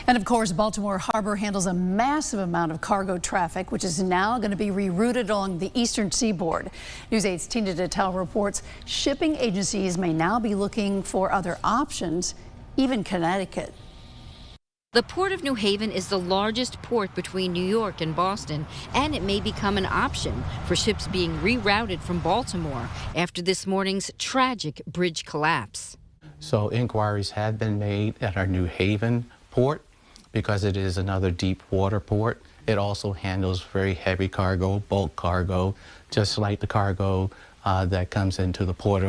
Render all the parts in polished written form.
And of course, Baltimore Harbor handles a massive amount of cargo traffic, which is now going to be rerouted along the eastern seaboard. News 8's Tina Detel reports shipping agencies may now be looking for other options, even Connecticut. The Port of New Haven is the largest port between New York and Boston, and it may become an option for ships being rerouted from Baltimore after this morning's tragic bridge collapse. So inquiries have been made at our New Haven port because it is another deep water port. It also handles very heavy cargo, bulk cargo, just like the cargo that comes into the port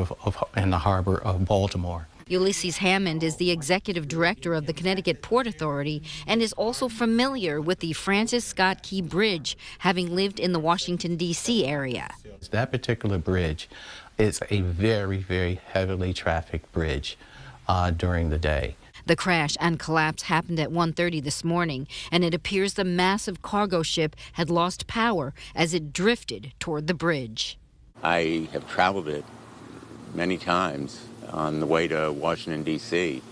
in the harbor of Baltimore. Ulysses Hammond is the executive director of the Connecticut Port Authority and is also familiar with the Francis Scott Key Bridge, having lived in the Washington, D.C. area. That particular bridge is a very, very heavily trafficked bridge during the day. The crash and collapse happened at 1:30 this morning, and it appears the massive cargo ship had lost power as it drifted toward the bridge. I have traveled it many times on the way to Washington, D.C.,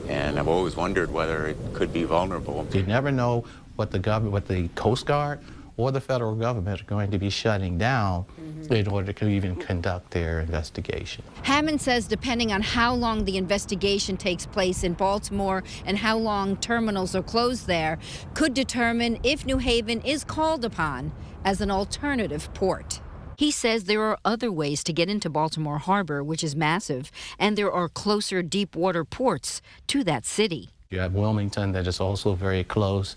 and I've always wondered whether it could be vulnerable. You never know what the Coast Guard or the federal government are going to be shutting down in order to even conduct their investigation. Hammond says depending on how long the investigation takes place in Baltimore and how long terminals are closed there, could determine if New Haven is called upon as an alternative port. He says there are other ways to get into Baltimore Harbor, which is massive, and there are closer deep water ports to that city. You have Wilmington that is also very close.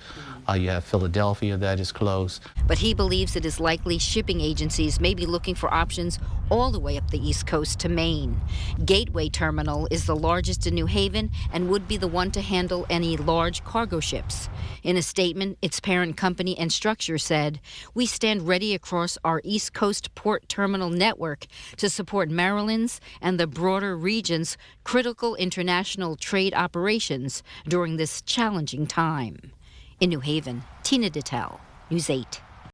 You have Philadelphia that is close. But he believes it is likely shipping agencies may be looking for options all the way up the East Coast to Maine. Gateway Terminal is the largest in New Haven and would be the one to handle any large cargo ships. In a statement, its parent company and structure said, "We stand ready across our East Coast port terminal network to support Maryland's and the broader region's critical international trade operations during this challenging time." In New Haven, Tina Detel, News 8.